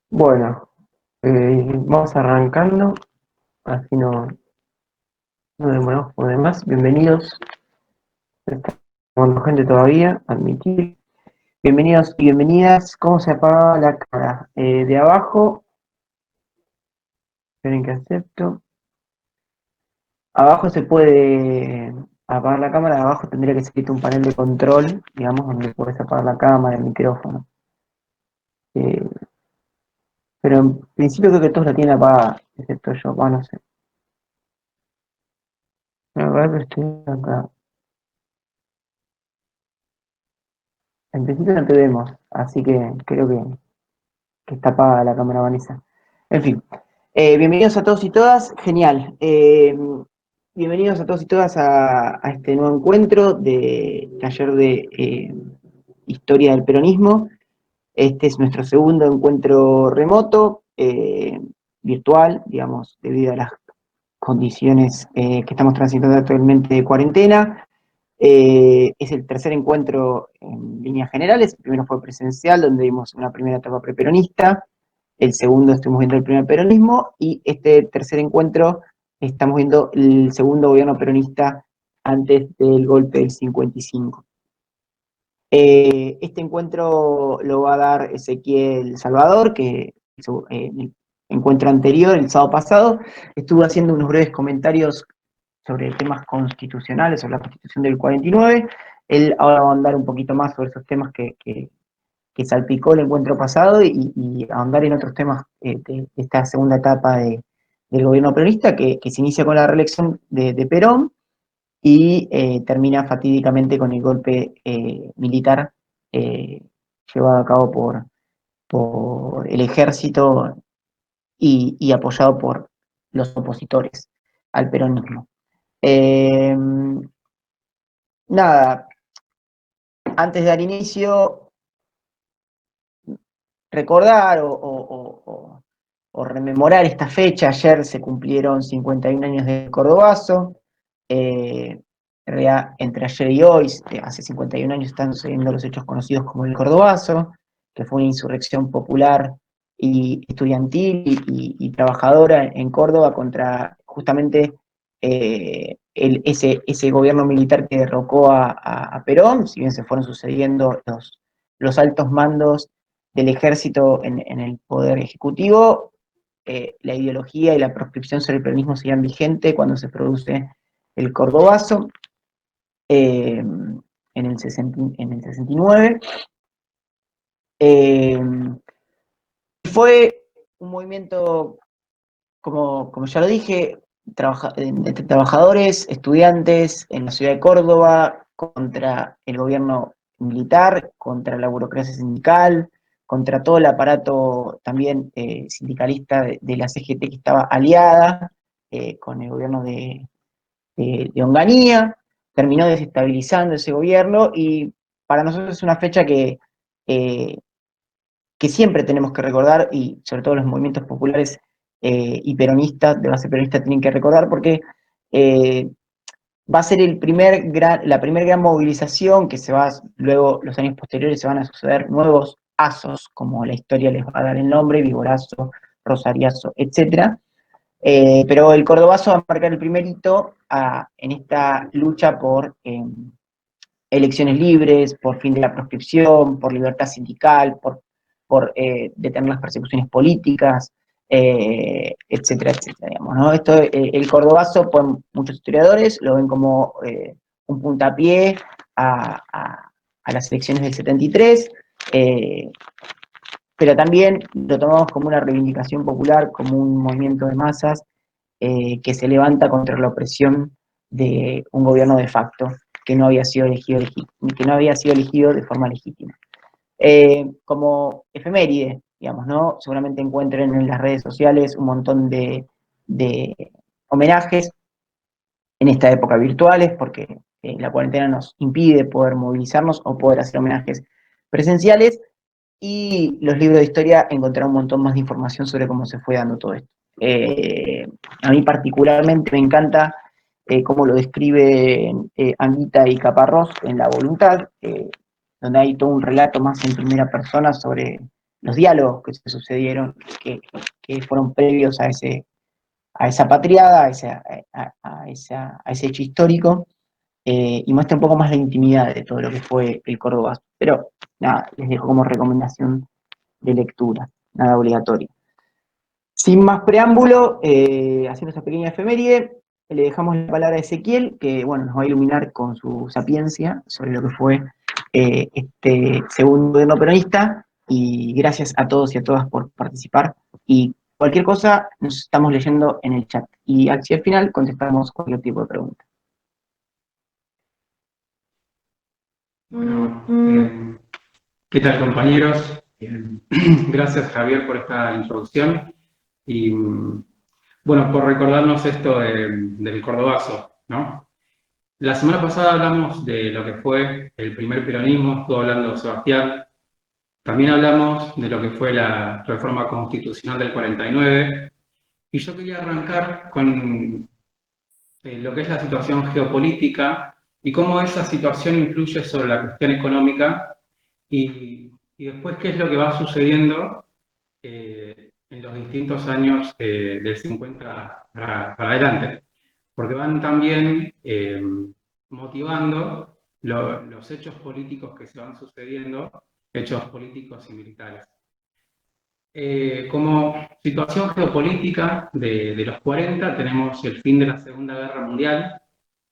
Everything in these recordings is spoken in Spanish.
Bueno, vamos arrancando, así no demoramos por demás. Bienvenidos, está llegando gente todavía, admitir. Bienvenidos y bienvenidas. ¿Cómo se apaga la cámara? De abajo, esperen que acepto. Abajo se puede apagar la cámara, de abajo tendría que salir un panel de control, digamos, donde puedes apagar la cámara, el micrófono. Eh, pero en principio creo que todos la tienen apagada, excepto yo, bueno, no sé. A ver, estoy acá. En principio no te vemos, así que creo que está apagada la cámara, Vanessa. En fin, bienvenidos a todos y todas, genial. Bienvenidos a todos y todas a este nuevo encuentro de taller de historia del peronismo. Este es nuestro segundo encuentro remoto, virtual, digamos, debido a las condiciones que estamos transitando actualmente de cuarentena. Es el tercer encuentro en líneas generales. El primero fue presencial, donde vimos una primera etapa preperonista. El segundo estuvimos viendo el primer peronismo. Y este tercer encuentro estamos viendo el segundo gobierno peronista antes del golpe del 55. Este encuentro lo va a dar Ezequiel Salvador, que en el encuentro anterior, el sábado pasado, estuvo haciendo unos breves comentarios sobre temas constitucionales, sobre la Constitución del 49. Él ahora va a ahondar un poquito más sobre esos temas que salpicó el encuentro pasado y ahondar en otros temas de esta segunda etapa del gobierno peronista que se inicia con la reelección de Perón y termina fatídicamente con el golpe militar eh, llevado a cabo por el ejército y apoyado por los opositores al peronismo. Eh, Nada, antes de dar inicio, recordar o rememorar esta fecha. Ayer se cumplieron 51 años del Cordobazo. En realidad, entre ayer y hoy, hace 51 años, están sucediendo los hechos conocidos como el Cordobazo, que fue una insurrección popular y estudiantil y trabajadora en Córdoba contra justamente ese gobierno militar que derrocó a Perón. Si bien se fueron sucediendo los altos mandos del ejército en el poder ejecutivo, la ideología y la proscripción sobre el peronismo seguían vigente cuando se produce el Cordobazo en el 69. Eh, Fue un movimiento, como ya lo dije, entre trabajadores, estudiantes en la ciudad de Córdoba, contra el gobierno militar, contra la burocracia sindical, contra todo el aparato también sindicalista de la CGT que estaba aliada con el gobierno de Onganía. Terminó desestabilizando ese gobierno y para nosotros es una fecha eh, que siempre tenemos que recordar, y sobre todo los movimientos populares y peronistas, de base peronista, tienen que recordar, porque eh, va a ser la primera gran movilización que luego los años posteriores se van a suceder nuevos ASOS, como la historia les va a dar el nombre, Vigorazo, Rosariazo, etcétera. Pero el Cordobazo va a marcar el primer hito en esta lucha por elecciones libres, por fin de la proscripción, por libertad sindical, por detener las persecuciones políticas, etcétera, etcétera. Digamos, ¿no? El Cordobazo, por muchos historiadores, lo ven como un puntapié a las elecciones del 73, pero también lo tomamos como una reivindicación popular, como un movimiento de masas que se levanta contra la opresión de un gobierno de facto que no había sido elegido de forma legítima. Como efeméride, digamos, ¿no? Seguramente encuentren en las redes sociales un montón de homenajes en esta época virtuales, porque la cuarentena nos impide poder movilizarnos o poder hacer homenajes presenciales, y los libros de historia encontrarán un montón más de información sobre cómo se fue dando todo esto. Eh, a mí particularmente me encanta cómo lo describen Anguita y Caparrós en La Voluntad, donde hay todo un relato más en primera persona sobre los diálogos que se sucedieron, que fueron previos a esa patriada, a ese hecho histórico, y muestra un poco más la intimidad de todo lo que fue el Córdoba. Pero nada, les dejo como recomendación de lectura, nada obligatorio. Sin más preámbulo, haciendo esa pequeña efeméride, le dejamos la palabra a Ezequiel, que bueno, nos va a iluminar con su sapiencia sobre lo que fue este segundo gobierno peronista, y gracias a todos y a todas por participar, y cualquier cosa nos estamos leyendo en el chat, y hacia el final contestamos cualquier tipo de pregunta. Bueno, ¿qué tal, compañeros? Gracias, Javier, por esta introducción y, bueno, por recordarnos esto del Cordobazo, ¿no? La semana pasada hablamos de lo que fue el primer peronismo, estuvo hablando Sebastián. También hablamos de lo que fue la reforma constitucional del 49, y yo quería arrancar con lo que es la situación geopolítica y cómo esa situación influye sobre la cuestión económica y después qué es lo que va sucediendo en los distintos años del 50 para adelante, porque van también motivando los hechos políticos que se van sucediendo, hechos políticos y militares. Como situación geopolítica de los 40 tenemos el fin de la Segunda Guerra Mundial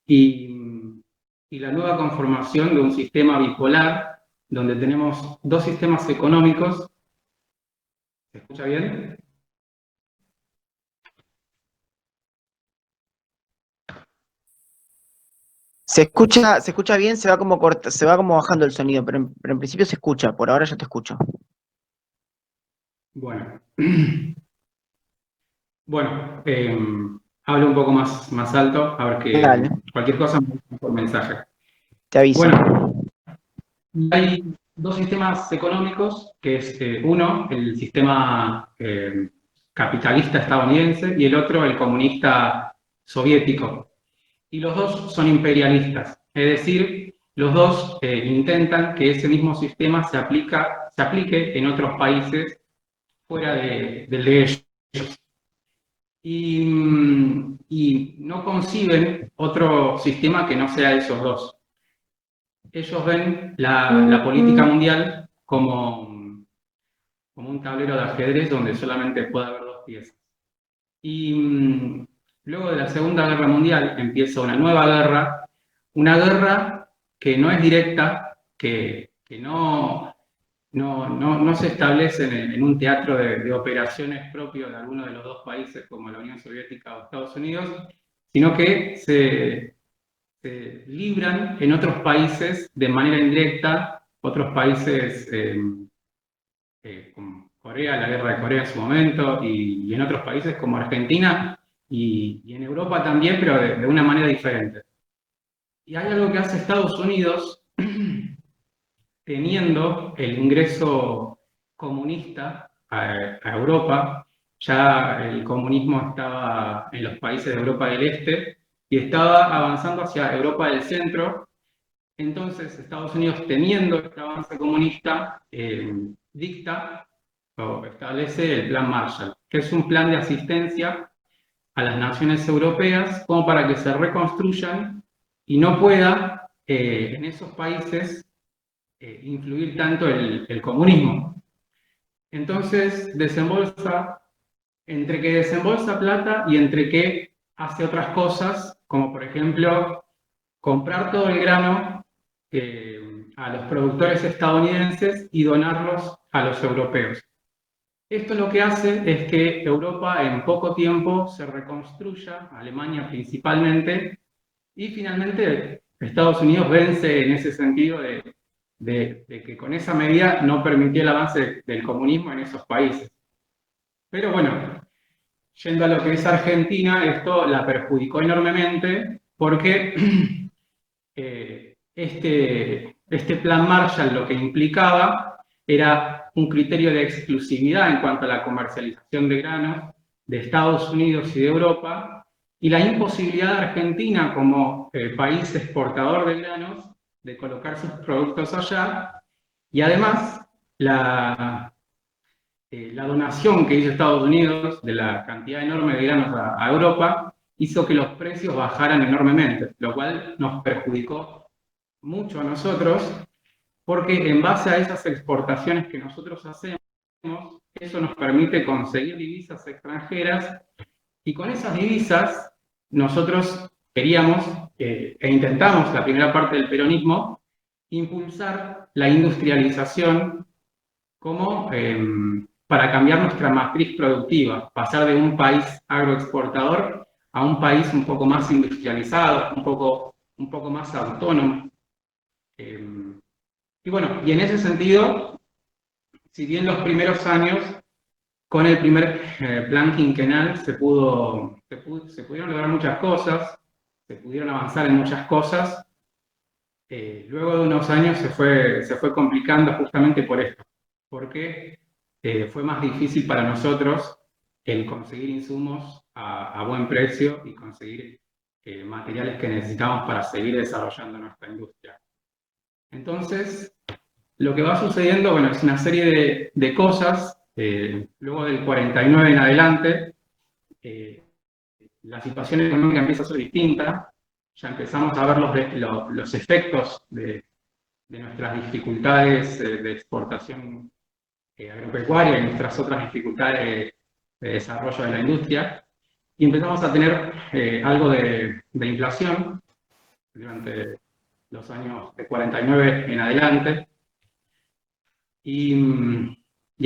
y la nueva conformación de un sistema bipolar donde tenemos dos sistemas económicos. ¿Se escucha bien? Se escucha bien, se va como bajando el sonido, pero en principio se escucha, por ahora ya te escucho. Bueno, bueno, hablo un poco más alto, a ver Dale, que cualquier cosa por mensaje. te aviso. Bueno, hay dos sistemas económicos, que es uno, el sistema capitalista estadounidense, y el otro, el comunista soviético. Y los dos son imperialistas, es decir, los dos intentan que ese mismo sistema se aplique en otros países fuera del de ellos. Y no conciben otro sistema que no sea esos dos. Ellos ven la política mundial como un tablero de ajedrez donde solamente puede haber dos piezas. Y luego de la Segunda Guerra Mundial empieza una guerra que no es directa, que no se establece en un teatro de operaciones propio de alguno de los dos países como la Unión Soviética o Estados Unidos, sino que se libran en otros países de manera indirecta, otros países como Corea, la guerra de Corea en su momento, y en otros países como Argentina y en Europa también, pero de una manera diferente. Y hay algo que hace Estados Unidos teniendo el ingreso comunista a Europa. Ya el comunismo estaba en los países de Europa del Este y estaba avanzando hacia Europa del Centro. Entonces, Estados Unidos, teniendo este avance comunista, dicta o establece el Plan Marshall, que es un plan de asistencia a las naciones europeas como para que se reconstruyan y no pueda en esos países influir tanto el comunismo. Entonces, entre que desembolsa plata y entre que hace otras cosas, como por ejemplo comprar todo el grano a los productores estadounidenses y donarlos a los europeos. Esto lo que hace es que Europa en poco tiempo se reconstruya, Alemania principalmente, y finalmente Estados Unidos vence en ese sentido de que con esa medida no permitía el avance del comunismo en esos países. Pero bueno, yendo a lo que es Argentina, esto la perjudicó enormemente porque este plan Marshall lo que implicaba era un criterio de exclusividad en cuanto a la comercialización de granos de Estados Unidos y de Europa, y la imposibilidad de Argentina como país exportador de granos de colocar sus productos allá, y además la donación que hizo Estados Unidos de la cantidad enorme de granos a Europa hizo que los precios bajaran enormemente, lo cual nos perjudicó mucho a nosotros, porque en base a esas exportaciones que nosotros hacemos, eso nos permite conseguir divisas extranjeras, y con esas divisas nosotros queríamos, e intentamos la primera parte del peronismo, impulsar la industrialización como para cambiar nuestra matriz productiva, pasar de un país agroexportador a un país un poco más industrializado, un poco más autónomo. Y bueno, y en ese sentido, si bien los primeros años, con el primer plan quinquenal se pudieron lograr muchas cosas, se pudieron avanzar en muchas cosas, luego de unos años se fue complicando justamente por esto, porque fue más difícil para nosotros el conseguir insumos a buen precio y conseguir materiales que necesitamos para seguir desarrollando nuestra industria. Entonces, lo que va sucediendo, bueno, es una serie de cosas. Luego del 49 en adelante, la situación económica empieza a ser distinta. Ya empezamos a ver los efectos de nuestras dificultades de exportación agropecuaria y nuestras otras dificultades de desarrollo de la industria. Y empezamos a tener algo de inflación durante los años de 49 en adelante. Y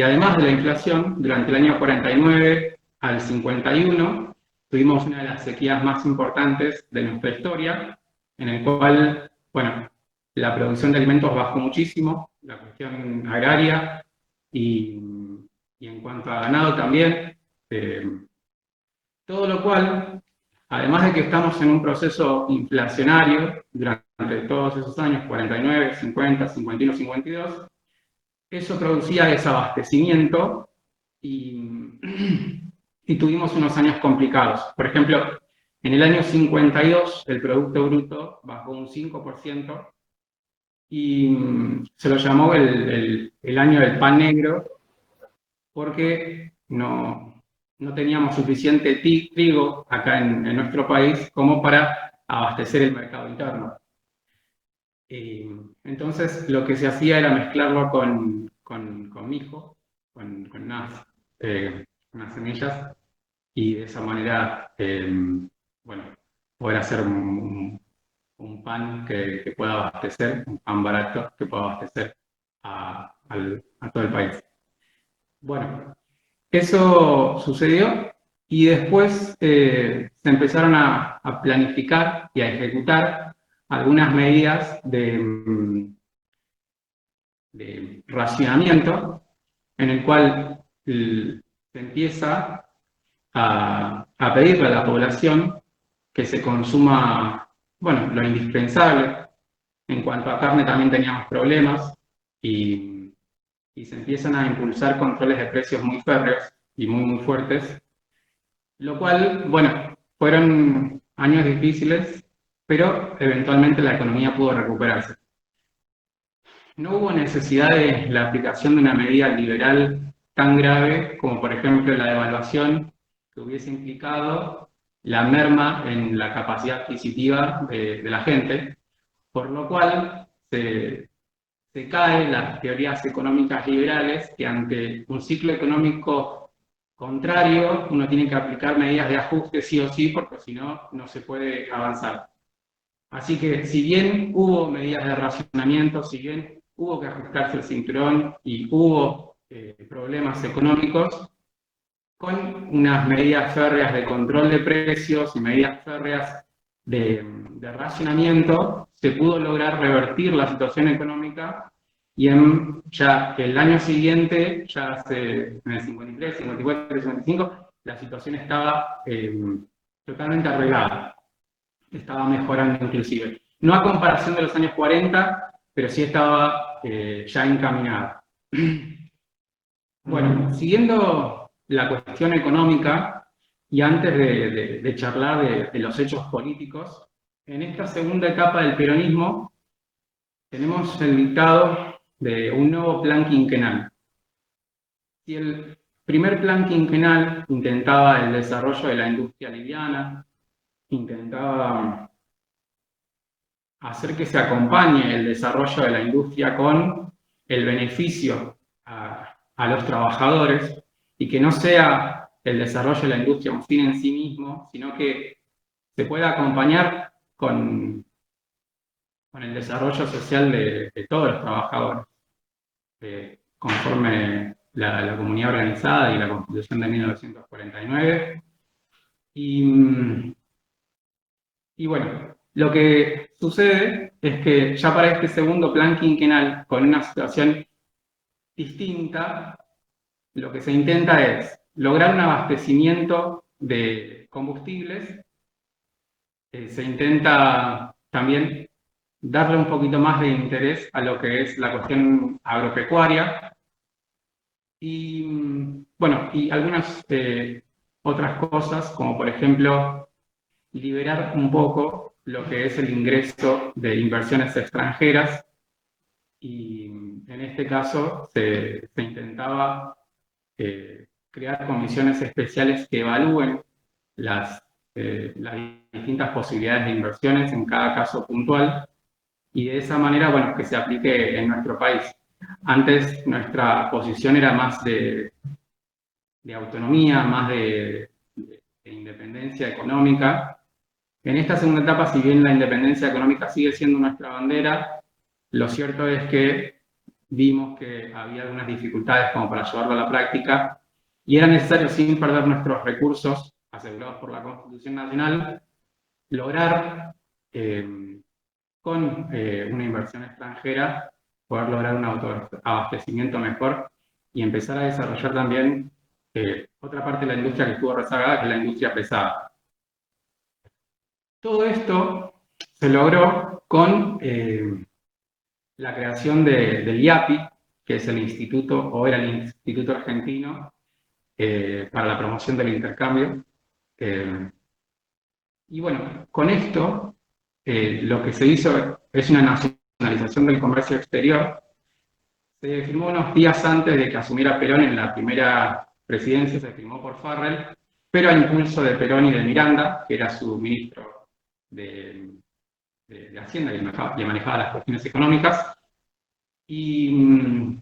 además de la inflación, durante el año 49 al 51 tuvimos una de las sequías más importantes de nuestra historia, en el cual, bueno, la producción de alimentos bajó muchísimo, la cuestión agraria y en cuanto a ganado también, todo lo cual, además de que estamos en un proceso inflacionario durante todos esos años, 49, 50, 51, 52, eso producía desabastecimiento y tuvimos unos años complicados. Por ejemplo, en el año 52 el Producto Bruto bajó un 5% y se lo llamó el año del pan negro porque no teníamos suficiente trigo acá en nuestro país como para abastecer el mercado interno. Entonces lo que se hacía era mezclarlo con mijo, con unas semillas, y de esa manera, bueno, poder hacer un pan que pueda abastecer, un pan barato que pueda abastecer a todo el país. Bueno, eso sucedió y después se empezaron a planificar y a ejecutar algunas medidas de racionamiento en el cual se empieza a pedirle a la población que se consuma, bueno, lo indispensable. En cuanto a carne también teníamos problemas y se empiezan a impulsar controles de precios muy férreos y muy fuertes, lo cual, bueno, fueron años difíciles, pero eventualmente la economía pudo recuperarse. No hubo necesidad de la aplicación de una medida liberal tan grave como, por ejemplo, la devaluación, que hubiese implicado la merma en la capacidad adquisitiva de la gente, por lo cual se caen las teorías económicas liberales, que ante un ciclo económico contrario uno tiene que aplicar medidas de ajuste sí o sí, porque si no, no se puede avanzar. Así que si bien hubo medidas de racionamiento, si bien hubo que ajustarse el cinturón y hubo problemas económicos, con unas medidas férreas de control de precios y medidas férreas de racionamiento, se pudo lograr revertir la situación económica y ya el año siguiente, en el 53, 54 y 55, la situación estaba totalmente arreglada. Estaba mejorando inclusive. No a comparación de los años 40, pero sí estaba ya encaminada. Bueno, siguiendo la cuestión económica y antes de charlar de los hechos políticos, en esta segunda etapa del peronismo tenemos el dictado de un nuevo plan quinquenal. si el primer plan quinquenal intentaba el desarrollo de la industria liviana, intentaba hacer que se acompañe el desarrollo de la industria con el beneficio a los trabajadores y que no sea el desarrollo de la industria un fin en sí mismo, sino que se pueda acompañar con el desarrollo social de todos los trabajadores, conforme la comunidad organizada y la Constitución de 1949. Y bueno, lo que sucede es que ya para este segundo plan quinquenal, con una situación distinta, lo que se intenta es lograr un abastecimiento de combustibles, se intenta también darle un poquito más de interés a lo que es la cuestión agropecuaria y, bueno, y algunas otras cosas, como por ejemplo liberar un poco lo que es el ingreso de inversiones extranjeras y en este caso se intentaba crear comisiones especiales que evalúen las distintas posibilidades de inversiones en cada caso puntual y de esa manera, bueno, que se aplique en nuestro país. Antes nuestra posición era más de autonomía, más de independencia económica. En esta segunda etapa, si bien la independencia económica sigue siendo nuestra bandera, lo cierto es que vimos que había algunas dificultades como para llevarlo a la práctica y era necesario, sin perder nuestros recursos asegurados por la Constitución Nacional, lograr con una inversión extranjera poder lograr un autoabastecimiento mejor y empezar a desarrollar también otra parte de la industria que estuvo rezagada, que es la industria pesada. Todo esto se logró con la creación del IAPI, que es el instituto, o era el Instituto Argentino para la Promoción del Intercambio. Y bueno, con esto lo que se hizo es una nacionalización del comercio exterior. Se firmó unos días antes de que asumiera Perón en la primera presidencia, se firmó por Farrell, pero a impulso de Perón y de Miranda, que era su ministro de Hacienda y manejaba las cuestiones económicas. Y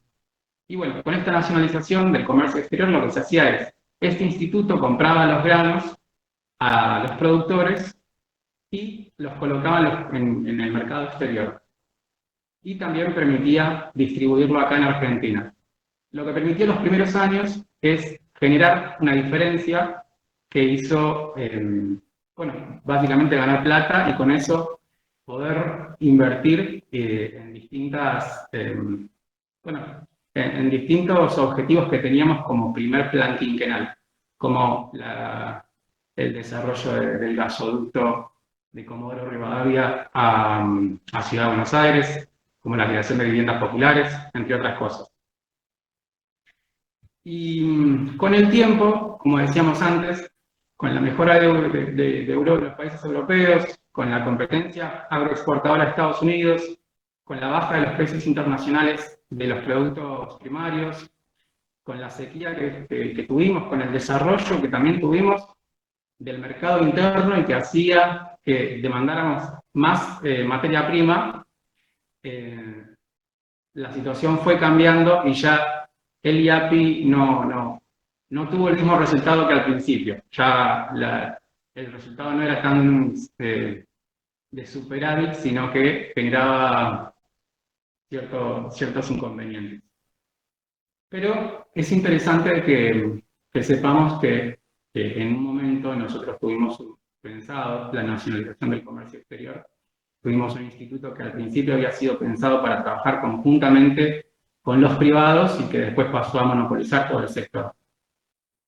bueno, con esta nacionalización del comercio exterior lo que se hacía es, este instituto compraba los granos a los productores y los colocaba en el mercado exterior. Y también permitía distribuirlo acá en Argentina. Lo que permitió en los primeros años es generar una diferencia que hizo, bueno, básicamente ganar plata y con eso poder invertir en distintas, bueno, en distintos objetivos que teníamos como primer plan quinquenal, como el desarrollo del gasoducto de Comodoro Rivadavia a Ciudad de Buenos Aires, como la creación de viviendas populares, entre otras cosas. Y con el tiempo, como decíamos antes, con la mejora de los países europeos, con la competencia agroexportadora de Estados Unidos, con la baja de los precios internacionales de los productos primarios, con la sequía que tuvimos, con el desarrollo que también tuvimos del mercado interno y que hacía que demandáramos más materia prima, la situación fue cambiando y ya el IAPI no tuvo el mismo resultado que al principio. Ya el resultado no era tan de superávit, sino que generaba ciertos inconvenientes. Pero es interesante que sepamos que en un momento nosotros tuvimos pensado la nacionalización del comercio exterior. Tuvimos un instituto que al principio había sido pensado para trabajar conjuntamente con los privados y que después pasó a monopolizar todo el sector.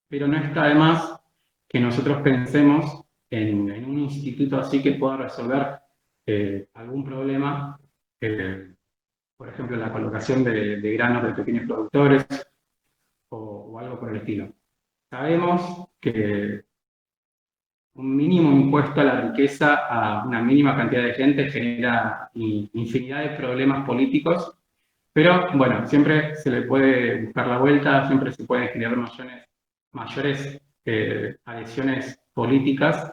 Pero no está de más que nosotros pensemos en un instituto así que pueda resolver algún problema, por ejemplo, la colocación de granos de pequeños productores o algo por el estilo. Sabemos que un mínimo impuesto a la riqueza a una mínima cantidad de gente genera infinidad de problemas políticos, Pero bueno, siempre se le puede buscar la vuelta, siempre se pueden generar mayores adhesiones políticas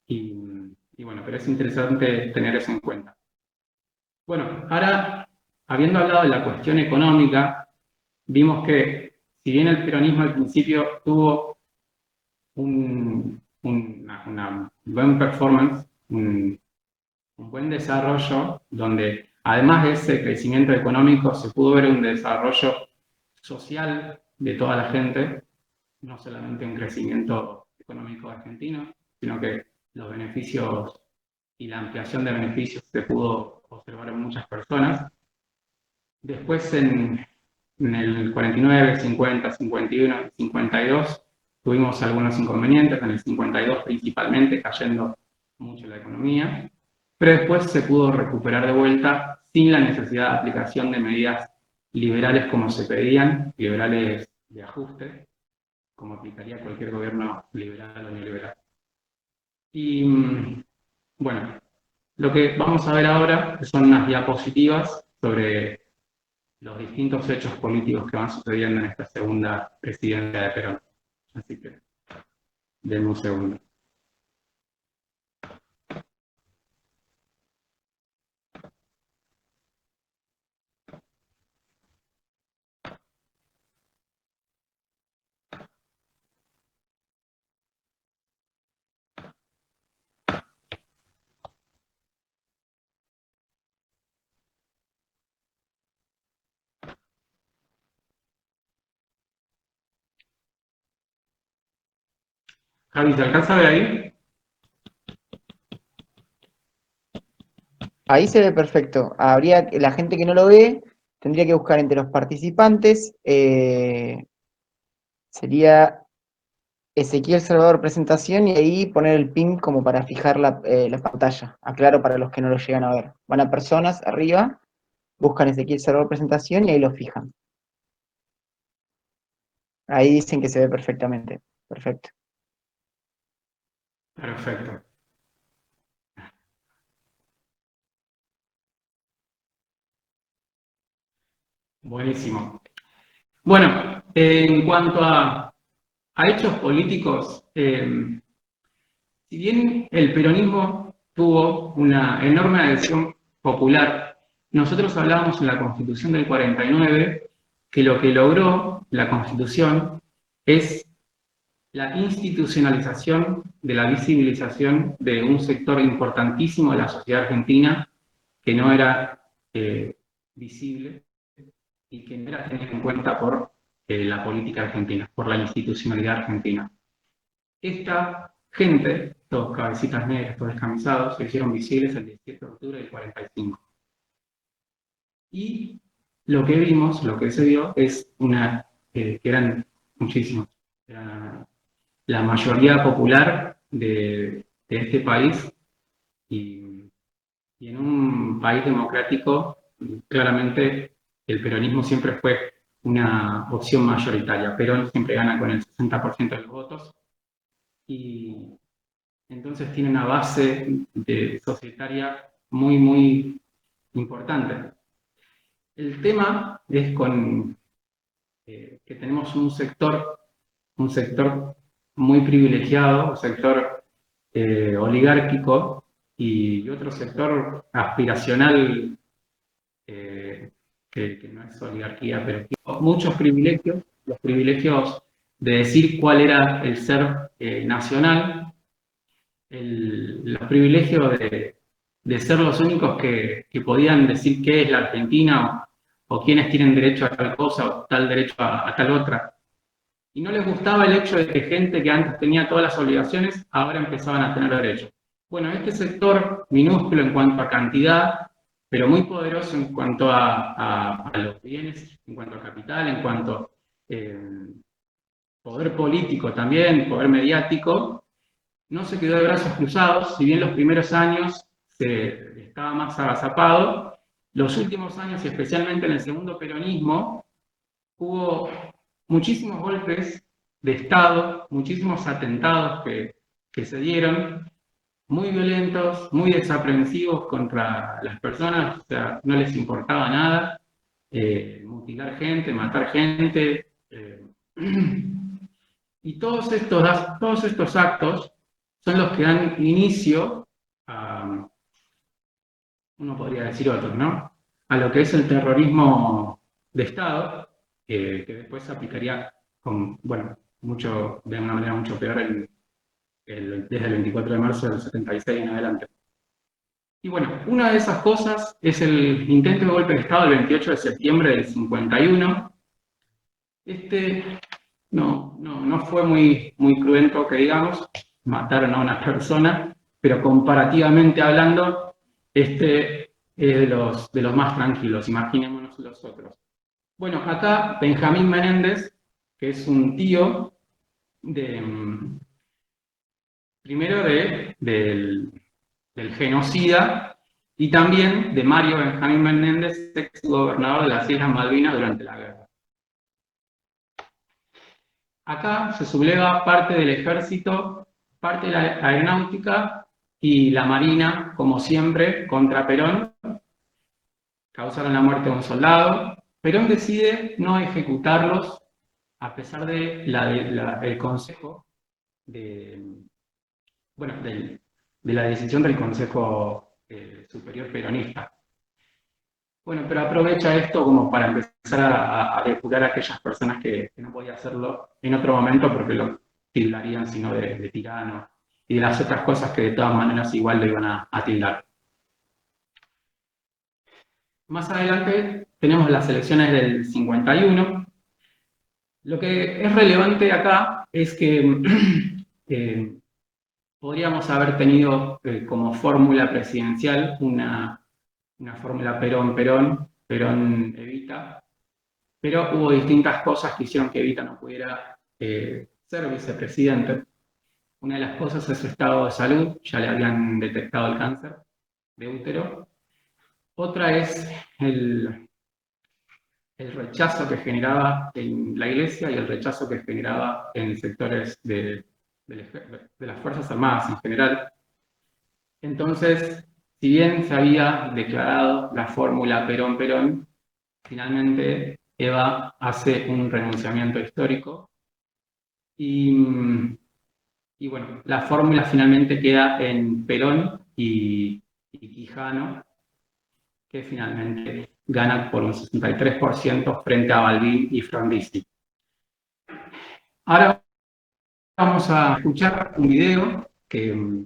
y bueno, pero es interesante tener eso en cuenta. Bueno, ahora, habiendo hablado de la cuestión económica, vimos que si bien el peronismo al principio tuvo una buen performance, un buen desarrollo, donde además de ese crecimiento económico se pudo ver un desarrollo social de toda la gente, no solamente un crecimiento económico argentino, sino que los beneficios y la ampliación de beneficios se pudo observar en muchas personas. Después en el 49, 50, 51, 52 tuvimos algunos inconvenientes, en el 52 principalmente cayendo mucho la economía, pero después se pudo recuperar de vuelta sin la necesidad de aplicación de medidas liberales como se pedían, liberales de ajuste, como aplicaría cualquier gobierno liberal o neoliberal. Y bueno, lo que vamos a ver ahora son unas diapositivas sobre los distintos hechos políticos que van sucediendo en esta segunda presidencia de Perón. Así que, denme un segundo. Javi, ¿se alcanza a ver ahí? Ahí se ve perfecto. La gente que no lo ve tendría que buscar entre los participantes. Sería Ezequiel Salvador presentación y ahí poner el pin como para fijar la pantalla. Aclaro para los que no lo llegan a ver. Van a personas arriba, buscan Ezequiel Salvador presentación y ahí lo fijan. Ahí dicen que se ve perfectamente. Perfecto. Perfecto. Buenísimo. Bueno, en cuanto a hechos políticos, si bien el peronismo tuvo una enorme adhesión popular, nosotros hablábamos en la Constitución del 49 que lo que logró la Constitución es la institucionalización de la visibilización de un sector importantísimo de la sociedad argentina que no era visible y que no era tenido en cuenta por la política argentina, por la institucionalidad argentina. Esta gente, todos cabecitas negras, todos descamisados, se hicieron visibles el 17 de octubre del 45. Y lo que vimos, lo que se vio, es que eran muchísimos, era la mayoría popular de este país y en un país democrático, claramente el peronismo siempre fue una opción mayoritaria. Perón siempre gana con el 60% de los votos y entonces tiene una base societaria muy, muy importante. El tema es que tenemos un sector muy privilegiado, un sector oligárquico y otro sector aspiracional que no es oligarquía, pero muchos privilegios, los privilegios de decir cuál era el ser nacional, los privilegios de ser los únicos que podían decir qué es la Argentina o quiénes tienen derecho a tal cosa o tal derecho a tal otra. Y no les gustaba el hecho de que gente que antes tenía todas las obligaciones ahora empezaban a tener derechos. Bueno, este sector minúsculo en cuanto a cantidad, pero muy poderoso en cuanto a los bienes, en cuanto a capital, en cuanto a poder político también, poder mediático, no se quedó de brazos cruzados, si bien los primeros años se estaba más agazapado, los últimos años, y especialmente en el segundo peronismo, hubo muchísimos golpes de Estado, muchísimos atentados que se dieron, muy violentos, muy desaprensivos contra las personas, o sea, no les importaba nada. mutilar gente, matar gente. Y todos estos actos son los que dan inicio a, uno podría decir otros, ¿no? A lo que es el terrorismo de Estado, que después se aplicaría de una manera mucho peor desde el 24 de marzo del 76 en adelante. Y bueno, una de esas cosas es el intento de golpe de Estado el 28 de septiembre del 51. Este no fue muy cruento, que digamos, mataron a una persona, pero comparativamente hablando, este es de los más tranquilos, imaginémonos los otros. Bueno, acá Benjamín Menéndez, que es un tío primero del genocida y también de Mario Benjamín Menéndez, ex gobernador de las Islas Malvinas durante la guerra. Acá se subleva parte del ejército, parte de la aeronáutica y la marina, como siempre, contra Perón. Causaron la muerte de un soldado. Perón decide no ejecutarlos a pesar del consejo, de la decisión del Consejo Superior Peronista. Bueno, pero aprovecha esto como para empezar a depurar a aquellas personas que no podían hacerlo en otro momento porque lo tildarían sino de tirano y de las otras cosas que de todas maneras igual lo iban a tildar. Más adelante tenemos las elecciones del 51. Lo que es relevante acá es que podríamos haber tenido como fórmula presidencial una fórmula Perón-Perón, Perón-Evita, pero hubo distintas cosas que hicieron que Evita no pudiera ser vicepresidente. Una de las cosas es su estado de salud, ya le habían detectado el cáncer de útero. Otra es el rechazo que generaba en la iglesia y el rechazo que generaba en sectores de las Fuerzas Armadas en general. Entonces, si bien se había declarado la fórmula Perón-Perón, finalmente Eva hace un renunciamiento histórico y bueno, la fórmula finalmente queda en Perón y Quijano, que finalmente gana por un 63% frente a Balbín y Frondizi. Ahora vamos a escuchar un video que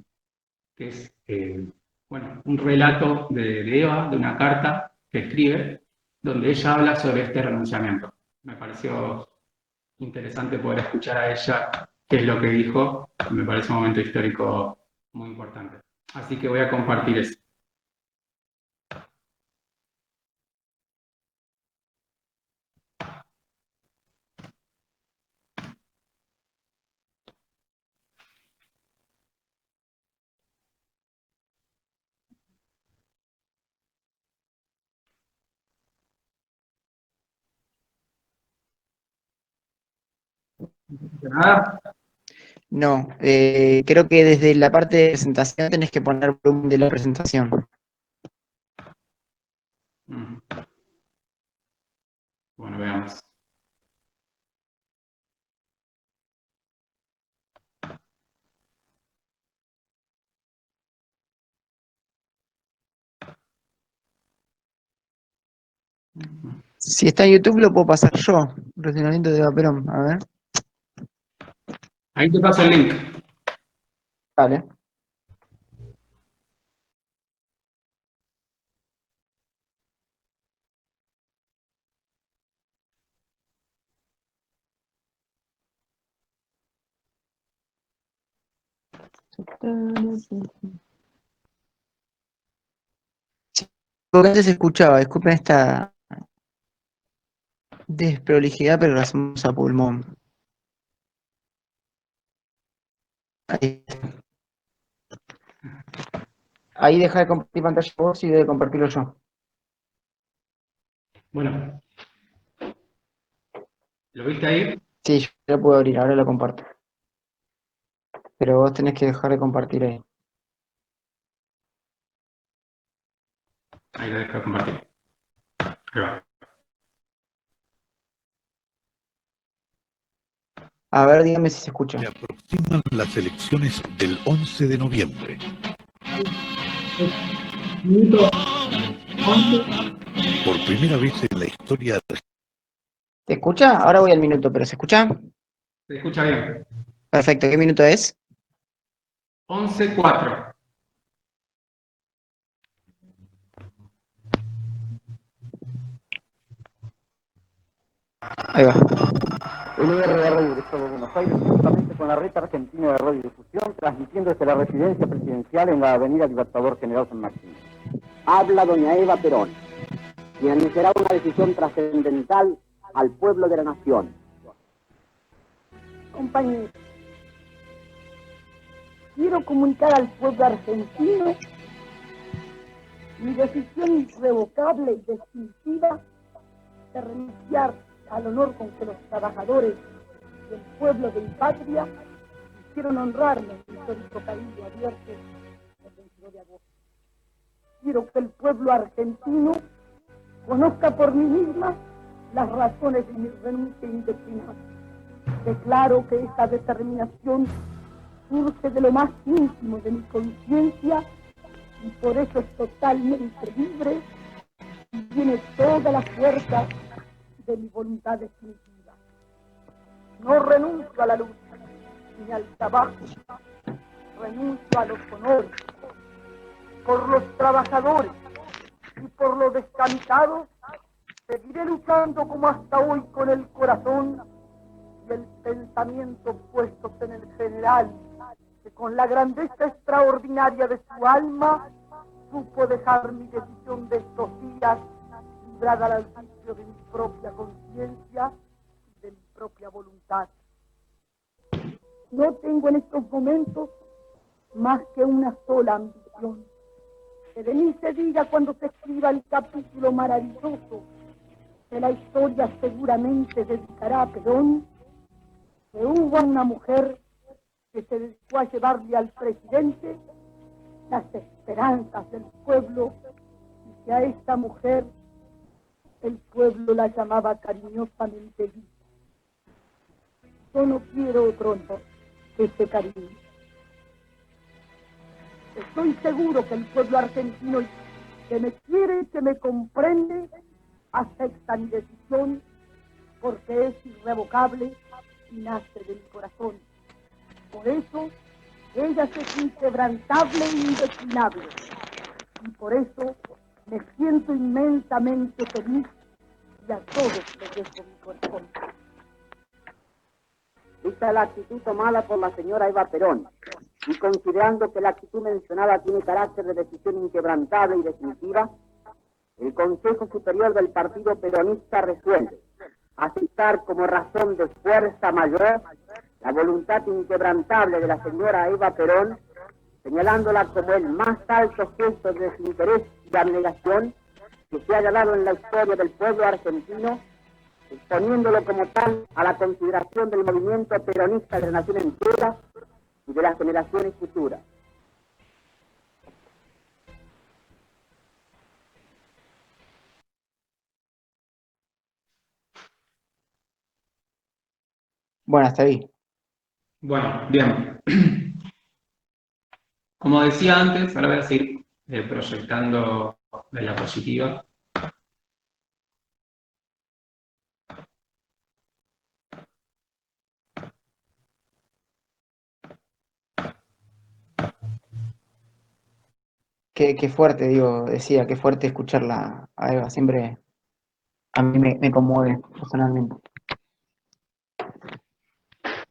es un relato de Eva, de una carta que escribe, donde ella habla sobre este renunciamiento. Me pareció interesante poder escuchar a ella qué es lo que dijo, me parece un momento histórico muy importante. Así que voy a compartir eso. ¿Nada? No, creo que desde la parte de presentación tenés que poner volumen de la presentación. Bueno, veamos. Si está en YouTube lo puedo pasar yo. Razonamiento de Eva Perón, a ver. Ahí te paso el link. Vale. Sí, porque antes se escuchaba, disculpen esta desprolijidad, pero lo hacemos a pulmón. Ahí, ahí deja de compartir pantalla vos y de compartirlo yo. Bueno, ¿lo viste ahí? Sí, yo lo puedo abrir, ahora lo comparto. Pero vos tenés que dejar de compartir ahí. Ahí lo dejo de compartir. Ahí va. A ver, dígame si se escucha. Se aproximan las elecciones del 11 de noviembre. Minuto 11. Por primera vez en la historia ¿Se escucha? Ahora voy al minuto, pero ¿se escucha? Se escucha bien. Perfecto, ¿qué minuto es? 11:04. Ahí va. LRR del Estado de Buenos Aires, juntamente con la red argentina de radiodifusión, transmitiendo desde la residencia presidencial en la avenida Libertador General San Martín. Habla doña Eva Perón, quien anunciará una decisión trascendental al pueblo de la nación. Compañeros, quiero comunicar al pueblo argentino mi decisión irrevocable y definitiva de renunciar al honor con que los trabajadores del pueblo de mi patria quisieron honrarme en el histórico cabildo abierto el 22 de agosto. Quiero que el pueblo argentino conozca por mí misma las razones de mi renuncia indeclinable. Declaro que esta determinación surge de lo más íntimo de mi conciencia y por eso es totalmente libre y tiene toda la fuerza de mi voluntad definitiva. No renuncio a la lucha ni al trabajo, renuncio a los honores. Por los trabajadores y por los descansados seguiré luchando como hasta hoy con el corazón y el pensamiento puestos en el general, que con la grandeza extraordinaria de su alma supo dejar mi decisión de estos días librada al arbitrio de mi propia conciencia y de mi propia voluntad. No tengo en estos momentos más que una sola ambición, que de mí se diga cuando se escriba el capítulo maravilloso que la historia seguramente dedicará a Perón, que hubo una mujer que se dedicó a llevarle al presidente las esperanzas del pueblo y que a esta mujer el pueblo la llamaba cariñosamente Lisa. Yo no quiero otro honor que ese cariño. Estoy seguro que el pueblo argentino que me quiere y que me comprende acepta mi decisión porque es irrevocable y nace de mi corazón. Por eso, ella es inquebrantable e indeclinable. Y por eso me siento inmensamente feliz y a todos les dejo mi corazón. Esta es la actitud tomada por la señora Eva Perón, y considerando que la actitud mencionada tiene carácter de decisión inquebrantable y definitiva, el Consejo Superior del Partido Peronista resuelve aceptar como razón de fuerza mayor la voluntad inquebrantable de la señora Eva Perón, señalándola como el más alto gesto de desinterés y abnegación que se haya dado en la historia del pueblo argentino, exponiéndolo como tal a la consideración del movimiento peronista de la nación entera y de las generaciones futuras. Bueno, hasta ahí. Bueno, bien. Como decía antes, ahora voy a seguir proyectando de la positiva. Qué fuerte, digo, decía, qué fuerte escucharla a Eva, siempre a mí me conmueve personalmente.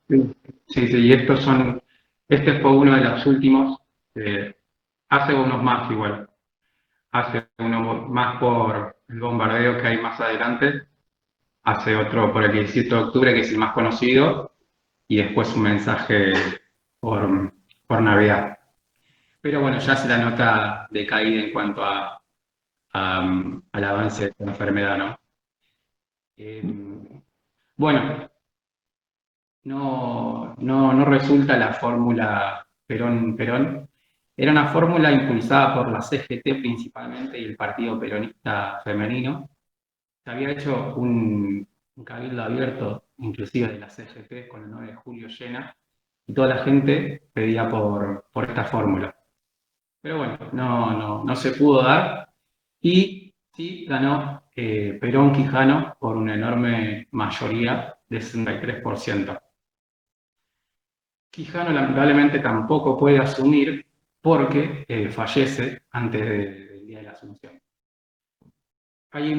Sí, sí, y este fue uno de los últimos, hace unos más igual, hace uno más por el bombardeo que hay más adelante, hace otro por el 17 de octubre que es el más conocido, y después un mensaje por Navidad. Pero bueno, ya se la nota decaída en cuanto al avance de esta enfermedad, ¿no? Bueno, no resulta la fórmula Perón-Perón. Era una fórmula impulsada por la CGT principalmente y el Partido Peronista Femenino. Se había hecho un cabildo abierto inclusive de la CGT con el 9 de julio llena, y toda la gente pedía por esta fórmula. Pero bueno, no se pudo dar, y sí ganó Perón-Quijano por una enorme mayoría de 63%. Quijano lamentablemente tampoco puede asumir porque fallece antes del día de la asunción. Hay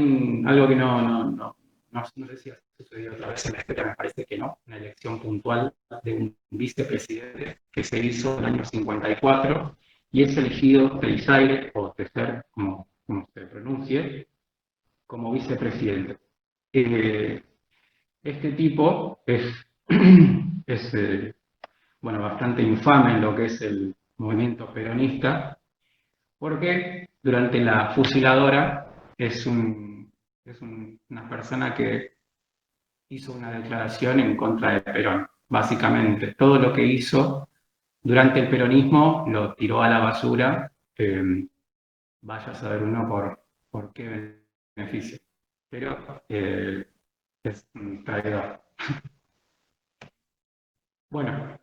algo que no sé si ha sucedido otra vez en la historia, me parece que no, una elección puntual de un vicepresidente que se hizo en el año 54 y es elegido Teisaire, o Tejer, como se pronuncie, como vicepresidente. Este tipo es, bueno, bastante infame en lo que es el movimiento peronista, porque durante la fusiladora es una persona que hizo una declaración en contra de Perón. Básicamente, todo lo que hizo durante el peronismo lo tiró a la basura, vaya a saber uno por qué beneficio. Pero es un traidor. Bueno,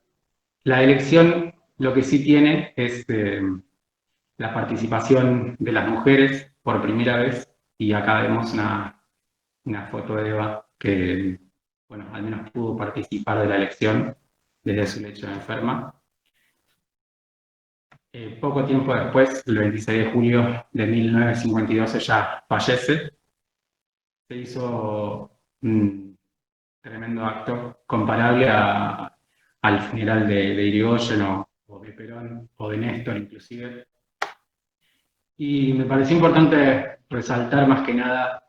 la elección lo que sí tiene es la participación de las mujeres por primera vez, y acá vemos una foto de Eva que, bueno, al menos pudo participar de la elección desde su lecho de enferma. Poco tiempo después, el 26 de julio de 1952, ella fallece. Se hizo un tremendo acto comparable al funeral de Irigoyen o de Perón o de Néstor inclusive. Y me pareció importante resaltar más que nada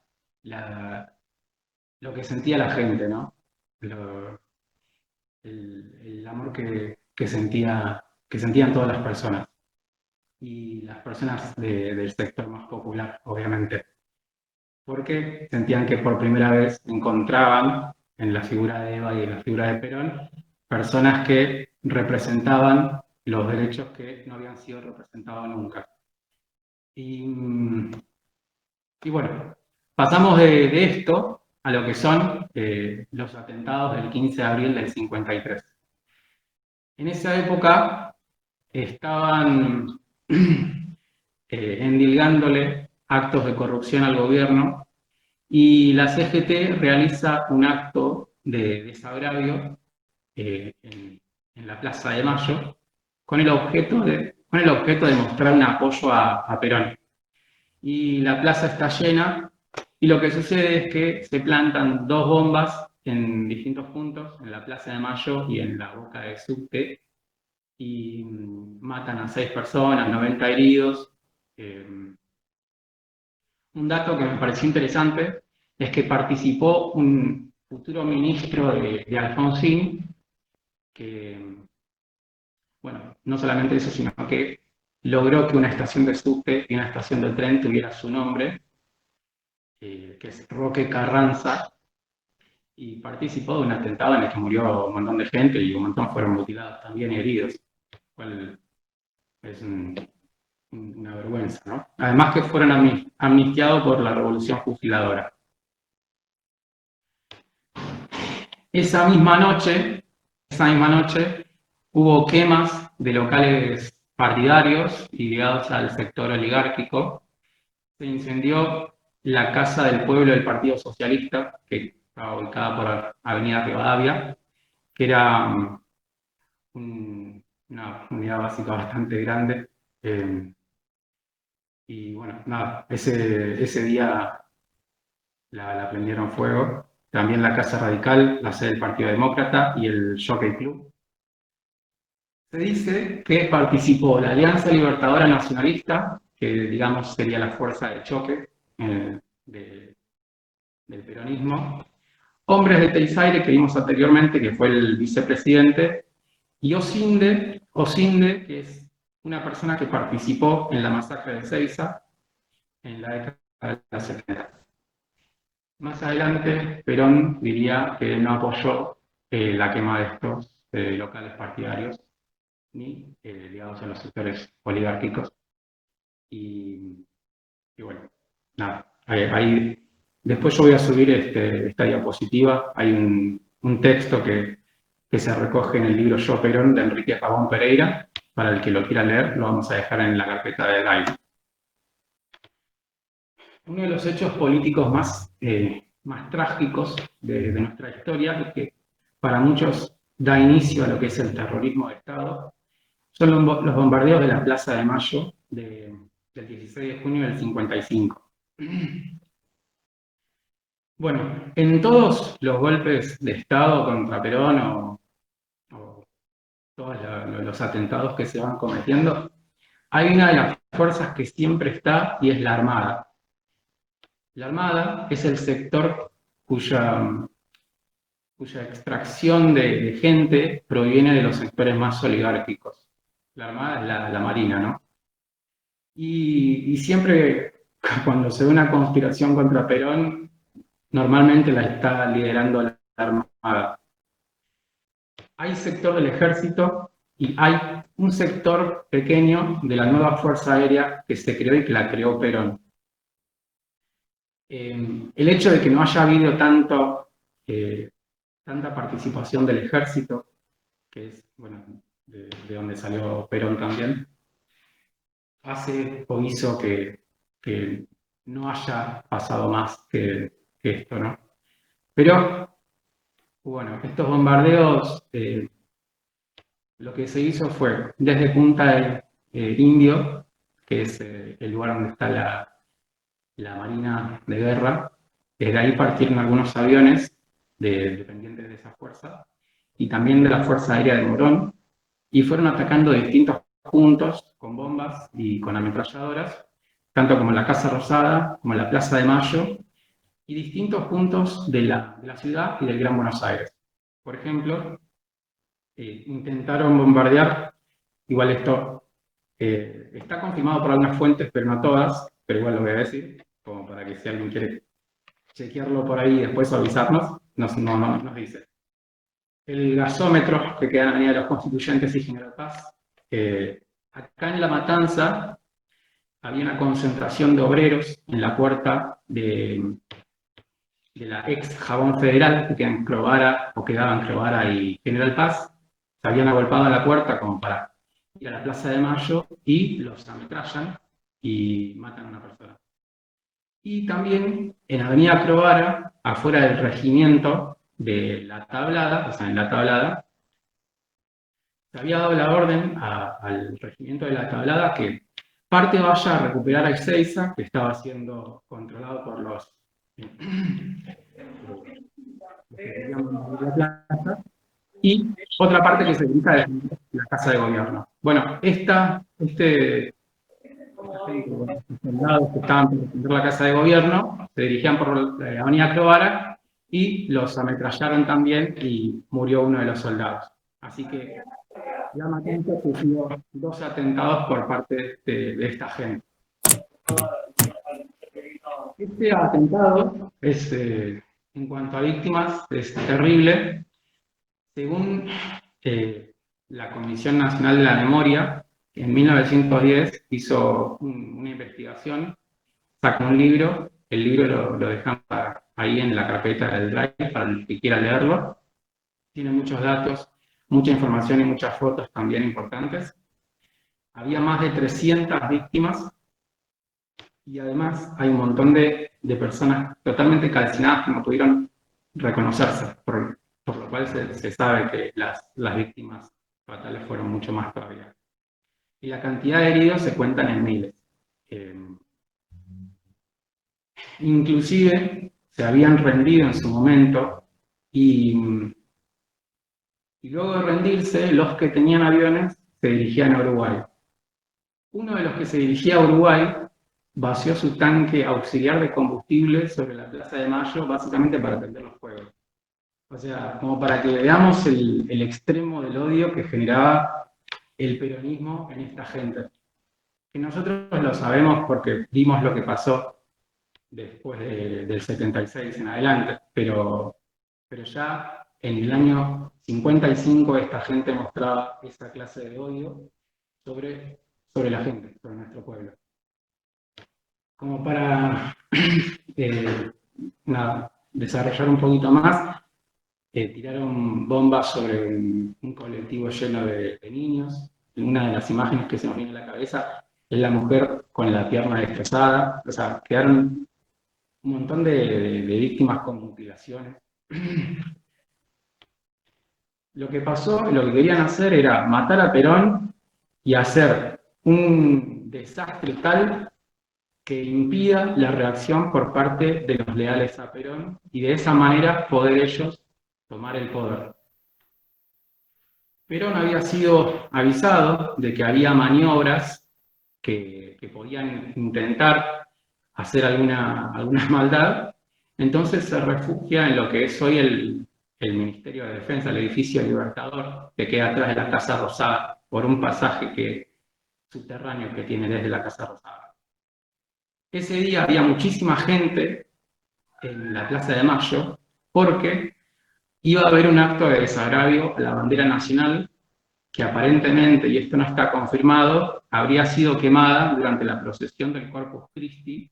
lo que sentía la gente, ¿no? El amor que sentían todas las personas. Y las personas del sector más popular, obviamente. Porque sentían que por primera vez encontraban en la figura de Eva y en la figura de Perón personas que representaban los derechos que no habían sido representados nunca. Y bueno, pasamos de esto a lo que son los atentados del 15 de abril del 53. En esa época estaban endilgándole actos de corrupción al gobierno, y la CGT realiza un acto de desagravio en la Plaza de Mayo con el objeto de mostrar un apoyo a Perón. Y la plaza está llena, y lo que sucede es que se plantan dos bombas en distintos puntos, en la Plaza de Mayo y en la boca del subte, y matan a 6 personas, 90 heridos. Un dato que me pareció interesante es que participó un futuro ministro de Alfonsín, que, bueno, no solamente eso, sino que logró que una estación de subte y una estación de tren tuviera su nombre, que es Roque Carranza, y participó de un atentado en el que murió un montón de gente y un montón fueron mutilados también y heridos, lo cual es una vergüenza, ¿no? Además que fueron amnistiados por la Revolución Fusiladora. Esa misma noche, hubo quemas de locales partidarios y ligados al sector oligárquico. Se incendió la Casa del Pueblo del Partido Socialista, que estaba ubicada por Avenida Rivadavia, que era una unidad básica bastante grande. Y bueno, nada, ese día la prendieron fuego. También la Casa Radical, la sede del Partido Demócrata y el Jockey Club. Se dice que participó la Alianza Libertadora Nacionalista, que digamos sería la fuerza de choque del peronismo, hombres de Teisaire, que vimos anteriormente, que fue el vicepresidente, y Osinde, que es una persona que participó en la masacre de Ezeiza en la década de los 70. Más adelante, Perón diría que no apoyó la quema de estos locales partidarios ni ligados a los sectores oligárquicos. Y bueno, nada, ahí después yo voy a subir esta diapositiva. Hay un texto que se recoge en el libro Yo Perón de Enrique Pavón Pereira. Para el que lo quiera leer, lo vamos a dejar en la carpeta de Drive. Uno de los hechos políticos más trágicos de nuestra historia, y que para muchos da inicio a lo que es el terrorismo de Estado, son los bombardeos de la Plaza de Mayo del 16 de junio del 55. Bueno, en todos los golpes de Estado contra Perón o todos los atentados que se van cometiendo, hay una de las fuerzas que siempre está y es la Armada. La Armada es el sector cuya extracción de gente proviene de los sectores más oligárquicos. La Armada es la Marina, ¿no? Y siempre cuando se ve una conspiración contra Perón, normalmente la está liderando la Armada. Hay sector del ejército y hay un sector pequeño de la nueva Fuerza Aérea que se creó y que la creó Perón. El hecho de que no haya habido tanta participación del ejército, que es, bueno, de donde salió Perón también, hace o hizo que no haya pasado más que esto, ¿no? Pero, bueno, estos bombardeos, lo que se hizo fue, desde Punta Indio, que es el lugar donde está la Marina de Guerra, desde ahí partieron algunos aviones dependientes de esa fuerza, y también de la Fuerza Aérea de Morón, y fueron atacando distintos puntos con bombas y con ametralladoras, tanto como en la Casa Rosada, como en la Plaza de Mayo, y distintos puntos de la ciudad y del Gran Buenos Aires. Por ejemplo, intentaron bombardear, igual esto está confirmado por algunas fuentes, pero no todas, pero igual lo voy a decir, como para que si alguien quiere chequearlo por ahí y después avisarnos, nos dice. El gasómetro que queda en la Avenida de los Constituyentes y General Paz. Acá en La Matanza había una concentración de obreros en la puerta de la ex Jabón Federal, que quedan en Clovara, o quedaban Clovara y General Paz. Se habían agolpado a la puerta como para ir a la Plaza de Mayo y los ametrallan y matan a una persona. Y también en Avenida Clovara, afuera del regimiento de La Tablada, o sea, en La Tablada, se había dado la orden al regimiento de La Tablada que parte vaya a recuperar a Ezeiza, que estaba siendo controlado por los la plaza, y otra parte que se dedica a la Casa de Gobierno. Bueno, los soldados que estaban por defender la Casa de Gobierno se dirigían por la Avenida Clovara y los ametrallaron también y murió uno de los soldados. Así que La Matanza sufrió 2 atentados por parte de esta gente. Este atentado es, en cuanto a víctimas, es terrible. Según la Comisión Nacional de la Memoria, en 1910 hizo una investigación, sacó un libro, el libro lo dejamos ahí en la carpeta del Drive para el que quiera leerlo. Tiene muchos datos, mucha información y muchas fotos también importantes. Había más de 300 víctimas y además hay un montón de personas totalmente calcinadas que no pudieron reconocerse, por lo cual se sabe que las víctimas fatales fueron mucho más todavía. Y la cantidad de heridos se cuentan en miles. Inclusive se habían rendido en su momento y luego de rendirse, los que tenían aviones se dirigían a Uruguay. Uno de los que se dirigía a Uruguay vació su tanque auxiliar de combustible sobre la Plaza de Mayo, básicamente para prender los fuegos. O sea, como para que veamos el extremo del odio que generaba el peronismo en esta gente. Que nosotros lo sabemos porque vimos lo que pasó después del 76 en adelante, pero ya en el año 55 esta gente mostraba esa clase de odio sobre la gente, sobre nuestro pueblo. Como para desarrollar un poquito más, tiraron bombas sobre un colectivo lleno de niños. Una de las imágenes que se nos viene a la cabeza es la mujer con la pierna destrozada. O sea, quedaron un montón de víctimas con mutilaciones. Lo que pasó, lo que querían hacer era matar a Perón y hacer un desastre tal que impida la reacción por parte de los leales a Perón y de esa manera poder ellos tomar el poder. Perón había sido avisado de que había maniobras que podían intentar hacer alguna maldad, entonces se refugia en lo que es hoy el Ministerio de Defensa, el edificio Libertador, que queda atrás de la Casa Rosada, por un pasaje subterráneo que tiene desde la Casa Rosada. Ese día había muchísima gente en la Plaza de Mayo porque iba a haber un acto de desagravio a la bandera nacional que aparentemente, y esto no está confirmado, habría sido quemada durante la procesión del Corpus Christi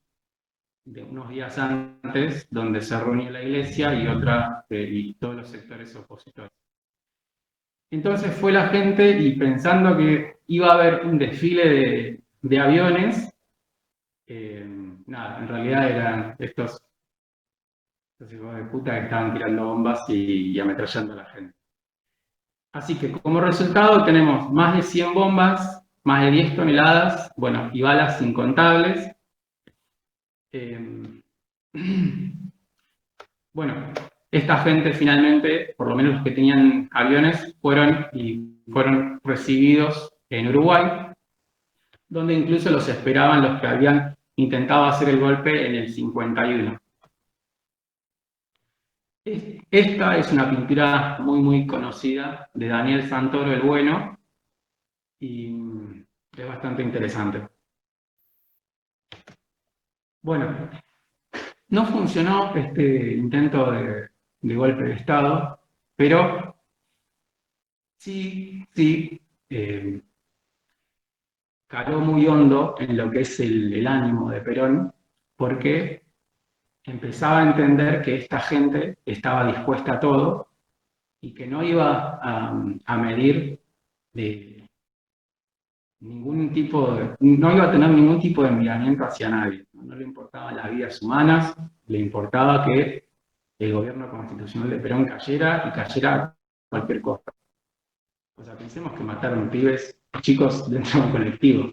de unos días antes, donde se reunió la iglesia y todos los sectores opositores. Entonces fue la gente y pensando que iba a haber un desfile de aviones, nada, en realidad eran estos hijos de puta que estaban tirando bombas y ametrallando a la gente. Así que como resultado tenemos más de 100 bombas, más de 10 toneladas, bueno, y balas incontables. Bueno, esta gente finalmente, por lo menos los que tenían aviones, fueron recibidos en Uruguay, donde incluso los esperaban los que habían intentado hacer el golpe en el 51. Esta es una pintura muy conocida de Daniel Santoro el Bueno y es bastante interesante. Bueno, no funcionó este intento de golpe de Estado, pero sí caló muy hondo en lo que es el ánimo de Perón, porque empezaba a entender que esta gente estaba dispuesta a todo y que no iba a medir no iba a tener ningún tipo de miramiento hacia nadie. No le importaban las vidas humanas, le importaba que el gobierno constitucional de Perón cayera y cayera a cualquier costa. O sea, pensemos que mataron pibes, chicos dentro del colectivo.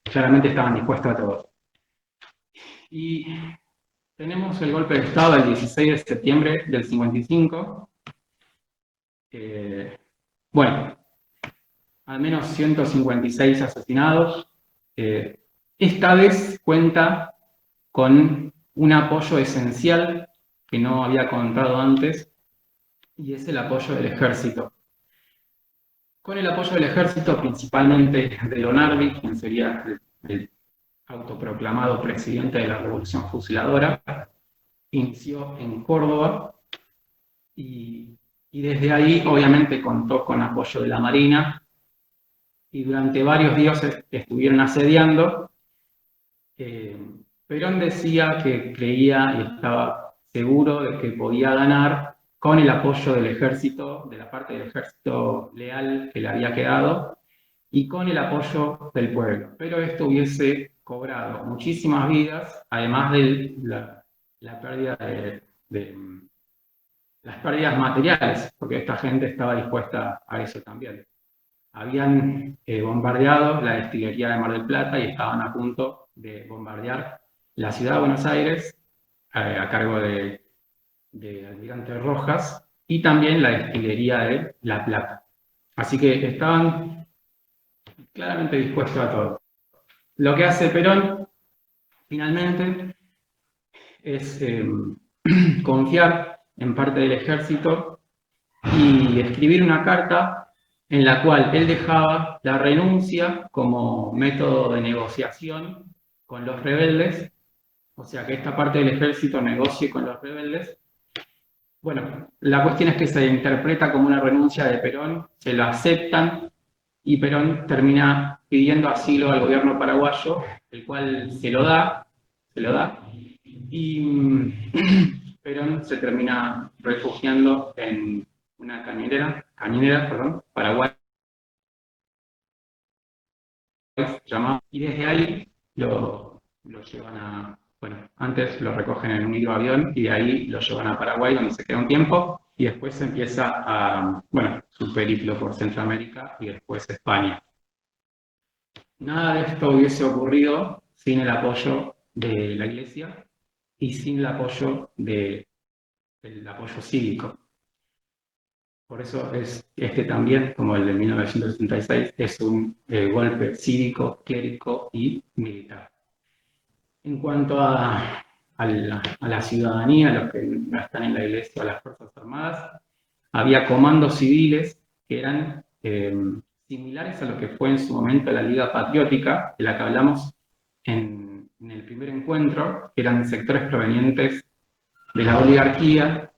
Claramente estaban dispuestos a todo. Y tenemos el golpe de Estado el 16 de septiembre del 55. Bueno, al menos 156 asesinados. Esta vez cuenta con un apoyo esencial que no había contado antes, y es el apoyo del ejército. Con el apoyo del ejército, principalmente de Lonardi, quien sería el autoproclamado presidente de la Revolución Fusiladora, inició en Córdoba y desde ahí obviamente contó con apoyo de la Marina y durante varios días estuvieron asediando. Perón decía que creía y estaba seguro de que podía ganar con el apoyo del ejército, de la parte del ejército leal que le había quedado, y con el apoyo del pueblo. Pero esto hubiese cobrado muchísimas vidas, además de la pérdida las pérdidas materiales, porque esta gente estaba dispuesta a eso también. Habían bombardeado la destilería de Mar del Plata y estaban a punto de bombardear la ciudad de Buenos Aires a cargo de Almirante Rojas y también la destilería de La Plata. Así que estaban claramente dispuestos a todo. Lo que hace Perón finalmente es confiar en parte del ejército y escribir una carta en la cual él dejaba la renuncia como método de negociación con los rebeldes, o sea que esta parte del ejército negocie con los rebeldes. Bueno, la cuestión es que se interpreta como una renuncia de Perón, se lo aceptan y Perón termina pidiendo asilo al gobierno paraguayo, el cual se lo da, y Perón se termina refugiando en una cañonera, perdón, Paraguay, llamado, y desde ahí lo llevan a, bueno, antes lo recogen en un hidroavión y de ahí lo llevan a Paraguay, donde se queda un tiempo, y después se empieza a, bueno, su periplo por Centroamérica y después España. Nada de esto hubiese ocurrido sin el apoyo de la Iglesia y sin el apoyo del apoyo cívico. Por eso es este también, como el de 1976, es un golpe cívico, clérigo y militar. En cuanto a la ciudadanía, los que no están en la Iglesia o las Fuerzas Armadas, había comandos civiles que eran similares a lo que fue en su momento la Liga Patriótica, de la que hablamos en el primer encuentro, que eran sectores provenientes de la oligarquía,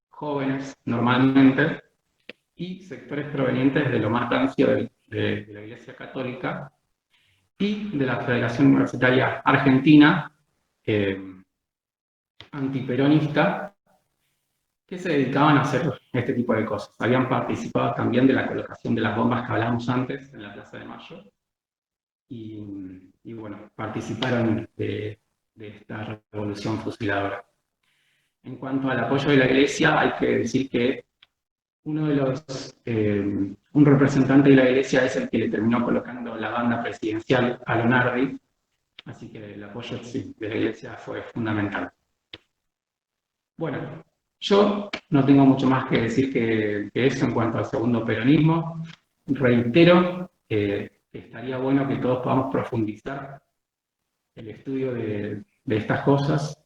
jóvenes normalmente, y sectores provenientes de lo más rancio de la Iglesia Católica y de la Federación Universitaria Argentina, antiperonista, que se dedicaban a hacer este tipo de cosas. Habían participado también de la colocación de las bombas que hablamos antes en la Plaza de Mayo, y bueno, participaron de esta revolución fusiladora. En cuanto al apoyo de la Iglesia, hay que decir que un representante de la Iglesia es el que le terminó colocando la banda presidencial a Lonardi, así que el apoyo sí, de la Iglesia fue fundamental. Bueno, yo no tengo mucho más que decir que eso en cuanto al segundo peronismo. Reitero que estaría bueno que todos podamos profundizar el estudio de estas cosas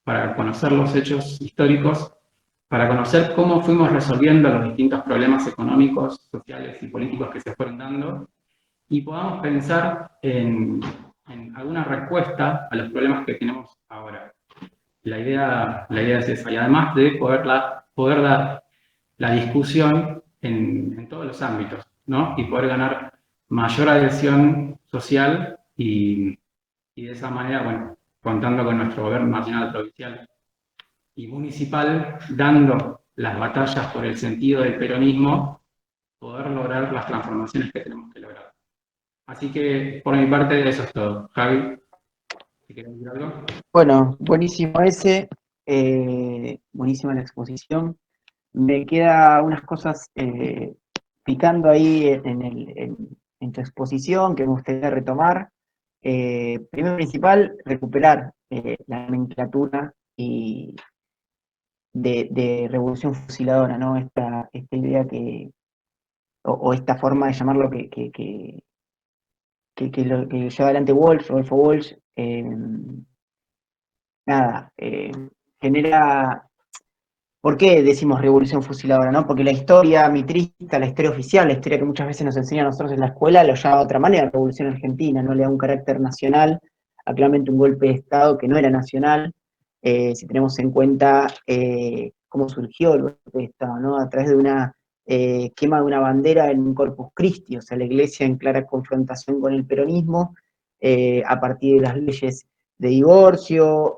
para conocer los hechos históricos, para conocer cómo fuimos resolviendo los distintos problemas económicos, sociales y políticos que se fueron dando, y podamos pensar en alguna respuesta a los problemas que tenemos ahora. La idea es esa, y además de poder dar la discusión en todos los ámbitos, ¿no? Y poder ganar mayor adhesión social y de esa manera, bueno, contando con nuestro gobierno nacional, provincial y municipal, dando las batallas por el sentido del peronismo, poder lograr las transformaciones que tenemos que lograr. Así que, por mi parte, eso es todo. Javi, si querés decir algo. Bueno, buenísimo buenísima la exposición. Me queda unas cosas picando ahí en tu exposición que me gustaría retomar. Primero principal, recuperar la nomenclatura y de revolución fusiladora, ¿no? Esta idea o esta forma de llamarlo que lleva adelante Rodolfo Walsh, nada, genera. ¿Por qué decimos revolución fusiladora, no? Porque la historia mitrista, la historia oficial, la historia que muchas veces nos enseña a nosotros en la escuela, lo llama de otra manera, revolución argentina, no le da un carácter nacional, a claramente un golpe de Estado que no era nacional, si tenemos en cuenta cómo surgió el golpe de Estado, ¿no? A través de una quema de una bandera en un Corpus Christi, o sea, la iglesia en clara confrontación con el peronismo, a partir de las leyes de divorcio,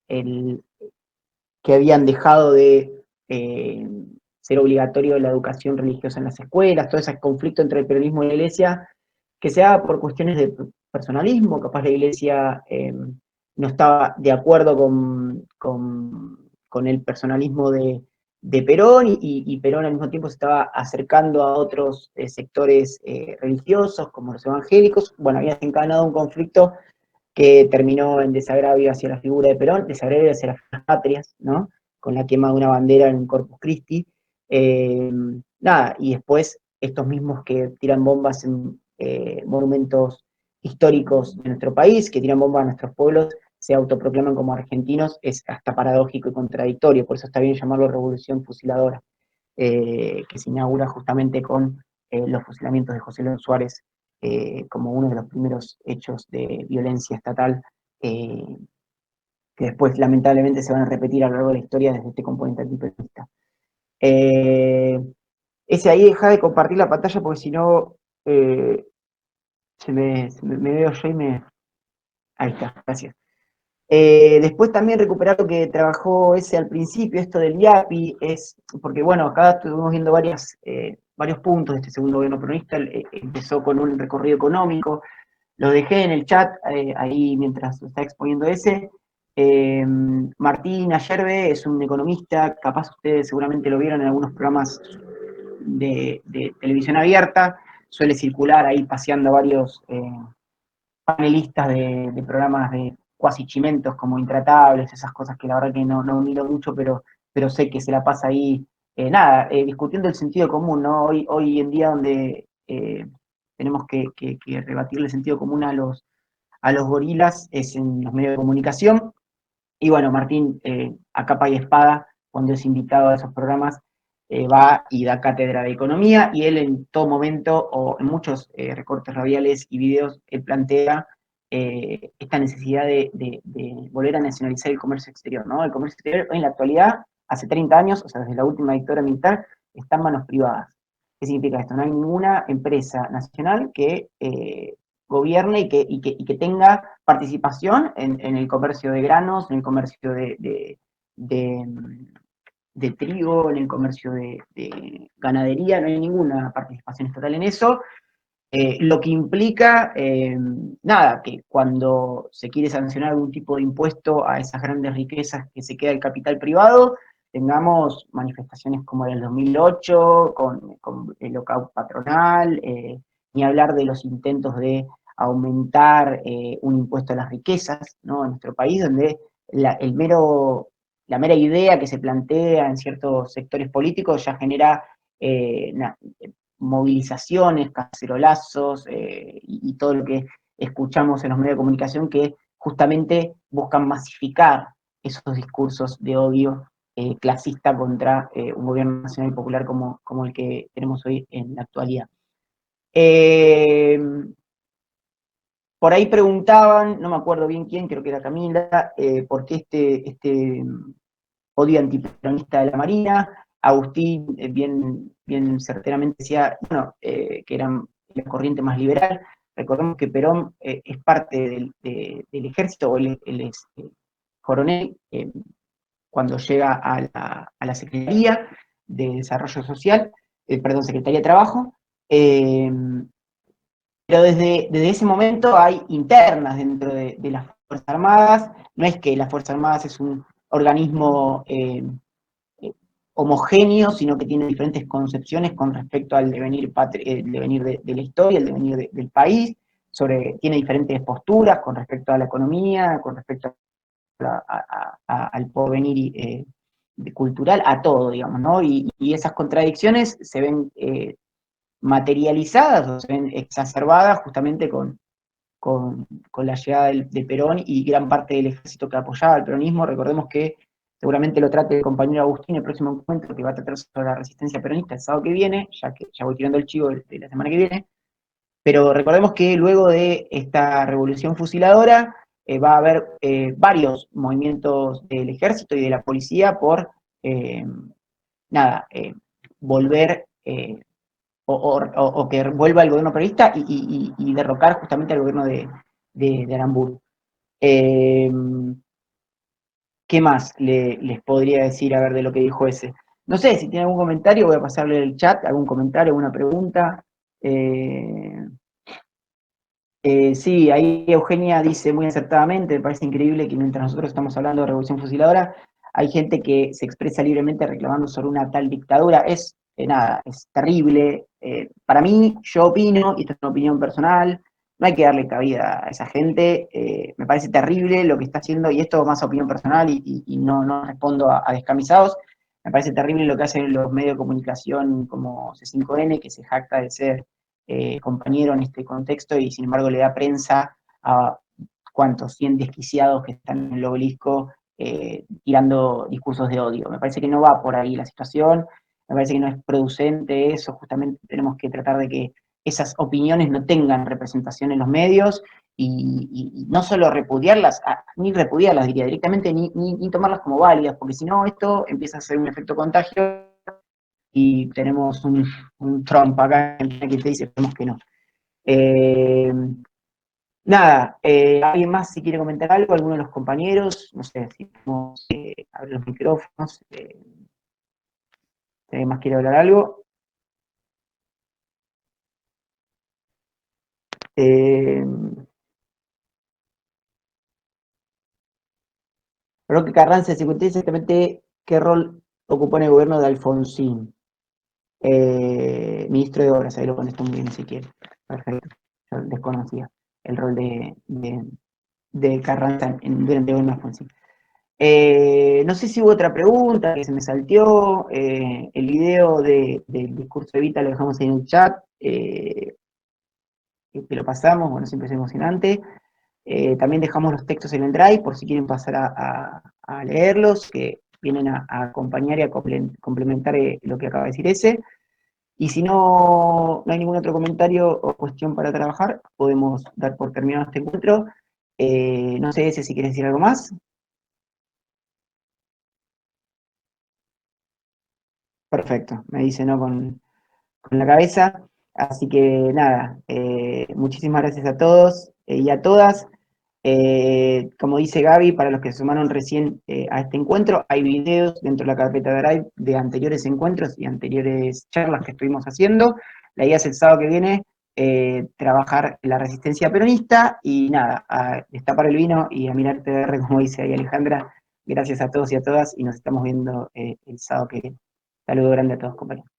el que habían dejado de ser obligatorio la educación religiosa en las escuelas, todo ese conflicto entre el peronismo y la iglesia, que se daba por cuestiones de personalismo, capaz la iglesia no estaba de acuerdo con el personalismo de Perón, y Perón al mismo tiempo se estaba acercando a otros sectores religiosos, como los evangélicos. Bueno, había desencadenado un conflicto que terminó en desagravio hacia la figura de Perón, desagravio hacia las patrias, ¿no? Con la quema de una bandera en Corpus Christi. Nada, y después estos mismos que tiran bombas en monumentos históricos de nuestro país, que tiran bombas a nuestros pueblos, se autoproclaman como argentinos, es hasta paradójico y contradictorio, por eso está bien llamarlo revolución fusiladora, que se inaugura justamente con los fusilamientos de José León Suárez como uno de los primeros hechos de violencia estatal, que después lamentablemente se van a repetir a lo largo de la historia desde este componente antiperonista. Ese ahí deja de compartir la pantalla porque si no me veo yo y me... Ahí está, gracias. Después también recuperar lo que trabajó ese al principio, esto del IAPI, porque bueno, acá estuvimos viendo varios puntos de este segundo gobierno peronista. Empezó con un recorrido económico, lo dejé en el chat ahí mientras lo está exponiendo ese. Martín Ayerbe es un economista, capaz ustedes seguramente lo vieron en algunos programas de televisión abierta, suele circular ahí paseando varios panelistas de programas de cuasi chimentos como Intratables, esas cosas que la verdad que no miro mucho, pero sé que se la pasa ahí, discutiendo el sentido común, ¿no? Hoy en día donde tenemos que rebatirle el sentido común a los gorilas es en los medios de comunicación. Y bueno, Martín, a capa y espada, cuando es invitado a esos programas, va y da cátedra de economía, y él en todo momento, o en muchos recortes radiales y videos, él plantea esta necesidad de volver a nacionalizar el comercio exterior, ¿no? El comercio exterior en la actualidad, hace 30 años, o sea, desde la última dictadura militar, está en manos privadas. ¿Qué significa esto? No hay ninguna empresa nacional que gobierne y que tenga participación en el comercio de granos, en el comercio de trigo, en el comercio de ganadería, no hay ninguna participación estatal en eso, lo que implica, nada, que cuando se quiere sancionar algún tipo de impuesto a esas grandes riquezas que se queda el capital privado, tengamos manifestaciones como la del 2008, con el lockout patronal, ni hablar de los intentos de aumentar un impuesto a las riquezas, ¿no? En nuestro país, donde la mera idea que se plantea en ciertos sectores políticos ya genera movilizaciones, cacerolazos y todo lo que escuchamos en los medios de comunicación que justamente buscan masificar esos discursos de odio clasista contra un gobierno nacional y popular como el que tenemos hoy en la actualidad. Por ahí preguntaban, no me acuerdo bien quién, creo que era Camila, por qué este odio antiperonista de la Marina. Agustín bien certeramente decía, bueno, que eran la corriente más liberal. Recordemos que Perón es parte del ejército, o él es coronel, cuando llega a la Secretaría de Desarrollo Social, perdón, Secretaría de Trabajo, pero desde ese momento hay internas dentro de las Fuerzas Armadas. No es que las Fuerzas Armadas es un organismo homogéneo, sino que tiene diferentes concepciones con respecto al devenir, de la historia, el devenir del país, tiene diferentes posturas con respecto a la economía, con respecto al porvenir cultural, a todo, digamos, ¿no? Y esas contradicciones se ven materializadas o se ven exacerbadas justamente con la llegada de Perón y gran parte del ejército que apoyaba al peronismo. Recordemos que seguramente lo trate el compañero Agustín el próximo encuentro, que va a tratar sobre la resistencia peronista el sábado que viene, ya que ya voy tirando el chivo de la semana que viene. Pero recordemos que luego de esta revolución fusiladora va a haber varios movimientos del ejército y de la policía por, nada, volver o que vuelva el gobierno peronista y derrocar justamente al gobierno de Aramburu. ¿Qué más les podría decir, a ver, de lo que dijo ese? No sé, si tiene algún comentario, voy a pasarle el chat, algún comentario, alguna pregunta. Sí, ahí Eugenia dice muy acertadamente, me parece increíble que mientras nosotros estamos hablando de revolución fusiladora, hay gente que se expresa libremente reclamando sobre una tal dictadura. Nada, es terrible. Para mí, yo opino, y esto es una opinión personal, no hay que darle cabida a esa gente. Me parece terrible lo que está haciendo, y esto más opinión personal, y no respondo a descamisados. Me parece terrible lo que hacen los medios de comunicación como C5N, que se jacta de ser compañero en este contexto, y sin embargo le da prensa a cuantos 100 desquiciados que están en el obelisco tirando discursos de odio. Me parece que no va por ahí la situación, me parece que no es producente eso. Justamente tenemos que tratar de que esas opiniones no tengan representación en los medios, y no solo repudiarlas, ni repudiarlas diría directamente, ni tomarlas como válidas, porque si no esto empieza a ser un efecto contagio y tenemos un Trump acá que te dice que no. Nada, ¿alguien más si quiere comentar algo? ¿Alguno de los compañeros? No sé, si podemos abrir los micrófonos. Si alguien más quiere hablar algo. Eh, Roque Carranza, ¿se cuenta exactamente qué rol ocupó en el gobierno de Alfonsín? Ministro de Obras, ahí lo contestó muy bien Ezequiel. Perfecto, yo desconocía el rol de Carranza durante el gobierno de Alfonsín. No sé si hubo otra pregunta que se me salteó. El video del discurso de Evita lo dejamos ahí en el chat. Que lo pasamos, bueno, siempre es emocionante. También dejamos los textos en el Drive por si quieren pasar a leerlos, que vienen a acompañar y a complementar lo que acaba de decir ese. Y si no hay ningún otro comentario o cuestión para trabajar, podemos dar por terminado este encuentro. No sé, ese si quieres decir algo más. Perfecto, me dice no con la cabeza. Así que nada, muchísimas gracias a todos y a todas. Como dice Gaby, para los que se sumaron recién a este encuentro, hay videos dentro de la carpeta de Drive de anteriores encuentros y anteriores charlas que estuvimos haciendo. La idea es el sábado que viene trabajar la resistencia peronista y nada, a destapar el vino y a mirar TDR, como dice ahí Alejandra. Gracias a todos y a todas y nos estamos viendo el sábado que viene. Saludo grande a todos, compañeros.